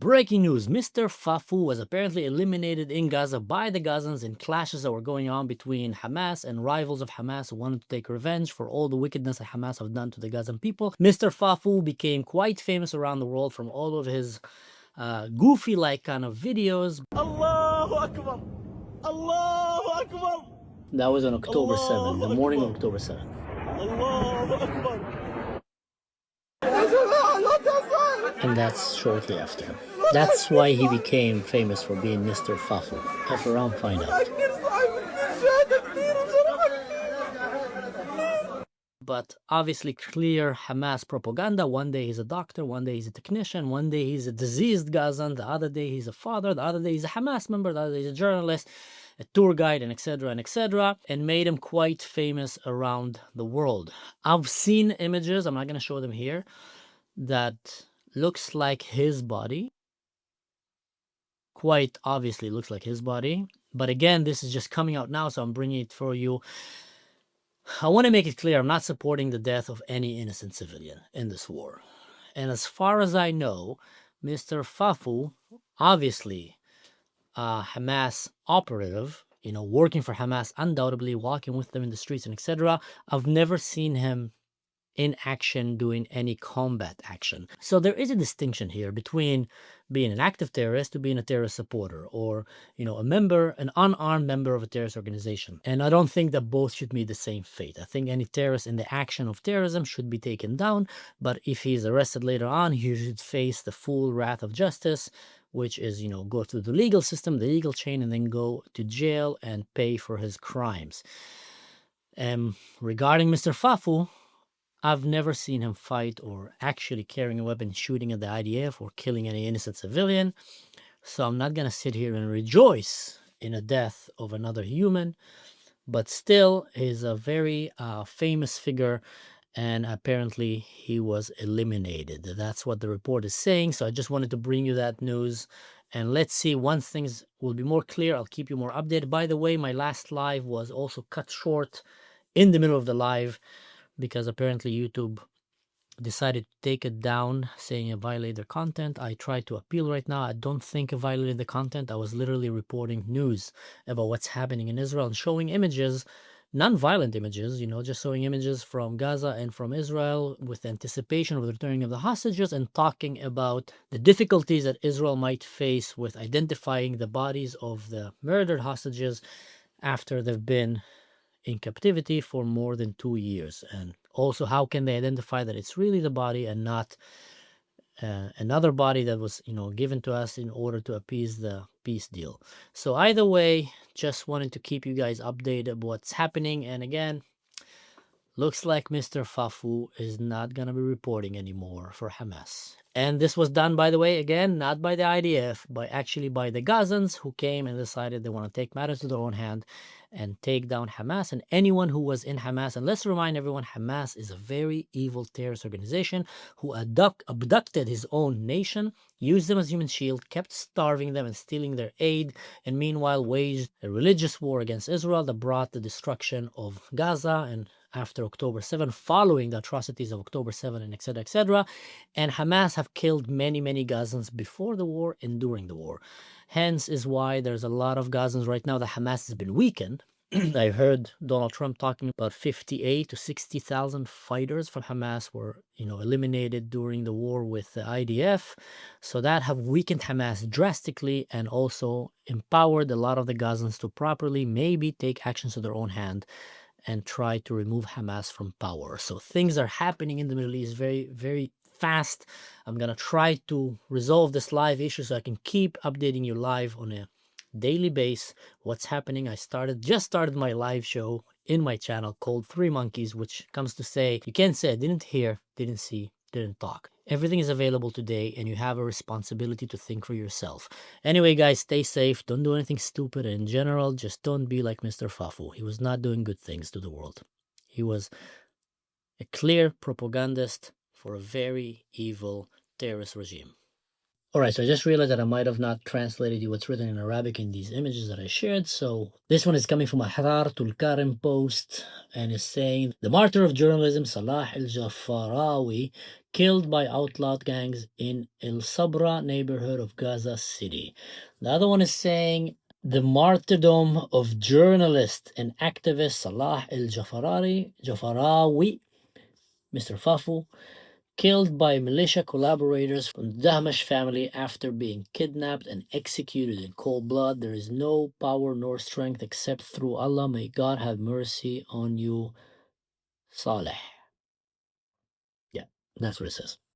Breaking news, Mr. Fafo was apparently eliminated in Gaza by the Gazans in clashes that were going on between Hamas and rivals of Hamas who wanted to take revenge for all the wickedness that Hamas have done to the Gazan people. Mr. Fafo became quite famous around the world from all of his goofy-like kind of videos. Allahu Akbar! Allahu Akbar! That was on October 7th, the morning of October 7th. Allahu Akbar! And that's shortly after. That's why he became famous for being Mr. Fafo. F around, find out. But obviously clear Hamas propaganda. One day he's a doctor, one day he's a technician, one day he's a diseased Gazan, the other day he's a father, the other day he's a Hamas member, the other day he's a journalist, a tour guide, and etc., and made him quite famous around the world. I've seen images, I'm not going to show them here, that looks like his body. Quite obviously looks like his body. But again, this is just coming out now, so I'm bringing it for you. I want to make it clear, I'm not supporting the death of any innocent civilian in this war. And as far as I know, Mr. Fafo, obviously a Hamas operative, working for Hamas, undoubtedly walking with them in the streets and etc. I've never seen him in action doing any combat action. So there is a distinction here between being an active terrorist to being a terrorist supporter, or an unarmed member of a terrorist organization. And I don't think that both should meet the same fate. I think any terrorist in the action of terrorism should be taken down, but if he's arrested later on, he should face the full wrath of justice, which is go through the legal system, the legal chain, and then go to jail and pay for his crimes. Regarding Mr. Fafo, I've never seen him fight or actually carrying a weapon, shooting at the IDF or killing any innocent civilian. So I'm not going to sit here and rejoice in the death of another human. But still, he's a very famous figure, and apparently he was eliminated. That's what the report is saying. So I just wanted to bring you that news. And let's see, once things will be more clear, I'll keep you more updated. By the way, my last live was also cut short in the middle of the live, because apparently YouTube decided to take it down, saying it violated their content. I tried to appeal right now. I don't think it violated the content. I was literally reporting news about what's happening in Israel and showing images, non-violent images, just showing images from Gaza and from Israel with anticipation of the returning of the hostages, and talking about the difficulties that Israel might face with identifying the bodies of the murdered hostages after they've been in captivity for more than 2 years. And also, how can they identify that it's really the body and not another body that was given to us in order to appease the peace deal? So either way, just wanted to keep you guys updated of what's happening. And again, looks like Mr. Fafo is not going to be reporting anymore for Hamas. And this was done, by the way, again, not by the IDF, but actually by the Gazans, who came and decided they want to take matters to their own hand and take down Hamas and anyone who was in Hamas. And let's remind everyone, Hamas is a very evil terrorist organization who abducted his own nation, used them as human shield, kept starving them and stealing their aid, and meanwhile waged a religious war against Israel that brought the destruction of Gaza and after October 7, following the atrocities of October 7, and etc. And Hamas have killed many, many Gazans before the war and during the war. Hence is why there's a lot of Gazans right now that Hamas has been weakened. I heard Donald Trump talking about 58 to 60,000 fighters from Hamas were, eliminated during the war with the IDF. So that have weakened Hamas drastically and also empowered a lot of the Gazans to properly maybe take actions to their own hand and try to remove Hamas from power. So things are happening in the Middle East very, very fast. I'm going to try to resolve this live issue so I can keep updating you live on a daily basis what's happening. I just started my live show in my channel called Three Monkeys, which comes to say, you can't say I didn't hear, didn't see, didn't talk. Everything is available today, and you have a responsibility to think for yourself. Anyway, guys, stay safe. Don't do anything stupid. In general, just don't be like Mr. Fafo. He was not doing good things to the world. He was a clear propagandist for a very evil terrorist regime. All right, so I just realized that I might have not translated you what's written in Arabic in these images that I shared. So this one is coming from a Harartul Karim post and is saying the martyr of journalism, Saleh Aljafarawi, killed by outlawed gangs in El Sabra neighborhood of Gaza City. The other one is saying the martyrdom of journalist and activist Saleh Jafarawi, Mr. Fafo, killed by militia collaborators from the Dahmash family after being kidnapped and executed in cold blood. There is no power nor strength except through Allah. May God have mercy on you, Saleh. Yeah, that's what it says.